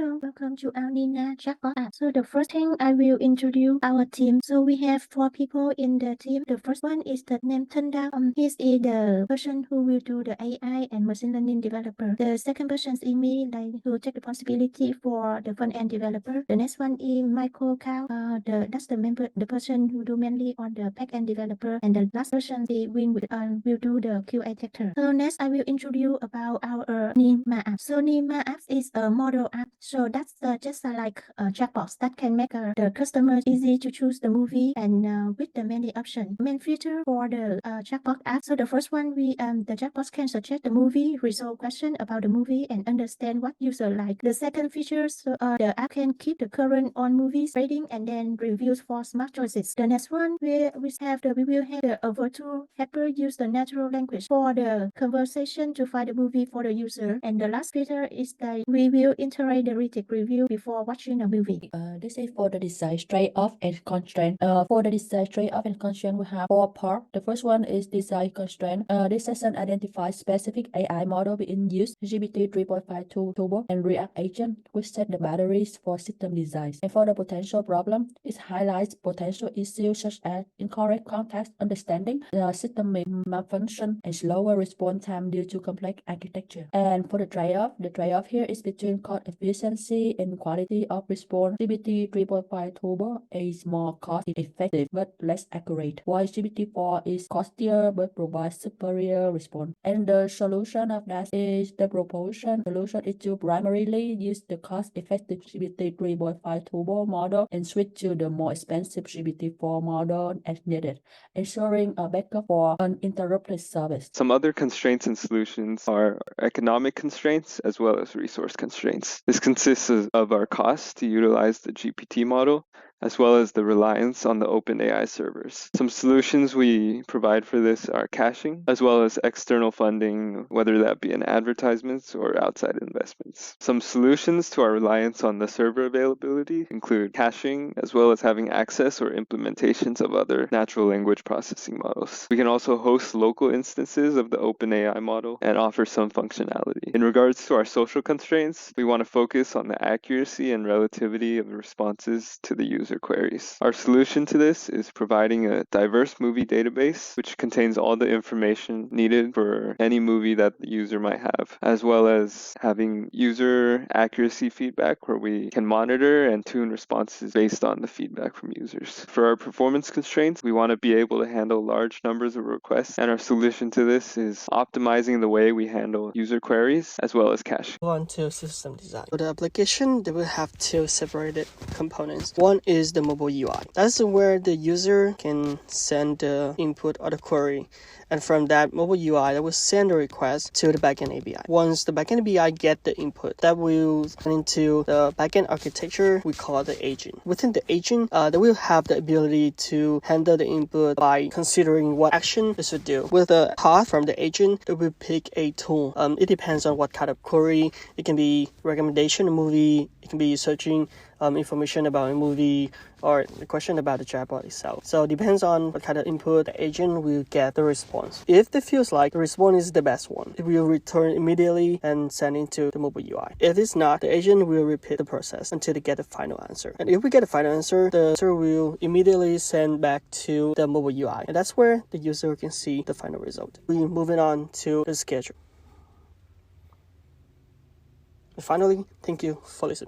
Hello, welcome to our Nina chatbot app. So the first thing I will introduce our team. So we have 4 people in the team. The first one is the name Tunda. He is the person who will do the AI and machine learning developer. The second person is me, like who take responsibility for the front end developer. The next one is Michael Cow. That's the person who do mainly on the back end developer. And the last person is Win will do the QA tester. So next I will introduce about our Nima app. So Nima app is a model app. So that's just like a chatbot that can make the customer easy to choose the movie and with the many options. Main feature for the chatbot app. So the first one, the chatbot can suggest the movie, resolve question about the movie, and understand what user like. The second feature, the app can keep the current on movies rating and then reviews for smart choices. The next one, we will have a virtual helper use the natural language for the conversation to find the movie for the user. And the last feature is that we will iterate the critic review before watching a movie. This is for the design trade-off and constraint. For the design trade-off and constraint, we have 4 parts. The first one is design constraint. This session identifies specific AI model being used, GPT 3.5 Turbo and React Agent, which set the boundaries for system designs. And for the potential problem, it highlights potential issues such as incorrect context understanding, system malfunction, and slower response time due to complex architecture. And for the trade-off here is between cost efficiency and quality of response. GPT 3.5 Turbo is more cost-effective but less accurate, while GPT-4 is costlier but provides superior response. And the solution of that is the proportion solution is to primarily use the cost-effective GPT 3.5 Turbo model and switch to the more expensive GPT-4 model as needed, ensuring a backup for uninterrupted service. Some other constraints and solutions are economic constraints as well as resource constraints. This consists of our cost to utilize the GPT model, as well as the reliance on the OpenAI servers. Some solutions we provide for this are caching, as well as external funding, whether that be in advertisements or outside investments. Some solutions to our reliance on the server availability include caching, as well as having access or implementations of other natural language processing models. We can also host local instances of the OpenAI model and offer some functionality. In regards to our social constraints, we want to focus on the accuracy and relativity of the responses to the user queries. Our solution to this is providing a diverse movie database, which contains all the information needed for any movie that the user might have, as well as having user accuracy feedback where we can monitor and tune responses based on the feedback from users. For our performance constraints, we want to be able to handle large numbers of requests, and our solution to this is optimizing the way we handle user queries as well as caching. Move on to system design. For the application, they will have 2 separated components. One is the mobile UI. That's where the user can send the input or the query. And from that mobile UI, that will send a request to the backend API. Once the backend API get the input, that will turn into the backend architecture we call the agent. Within the agent, they will have the ability to handle the input by considering what action it should do. With the path from the agent, it will pick a tool. It depends on what kind of query. It can be recommendation movie. It can be searching information about a movie or the question about the chatbot itself. So it depends on what kind of input the agent will get the response. If it feels like the response is the best one, it will return immediately and send into the mobile UI. If it's not, the agent will repeat the process until they get the final answer. And if we get a final answer, the answer will immediately send back to the mobile UI. And that's where the user can see the final result. We're moving on to the schedule. And finally, thank you for listening.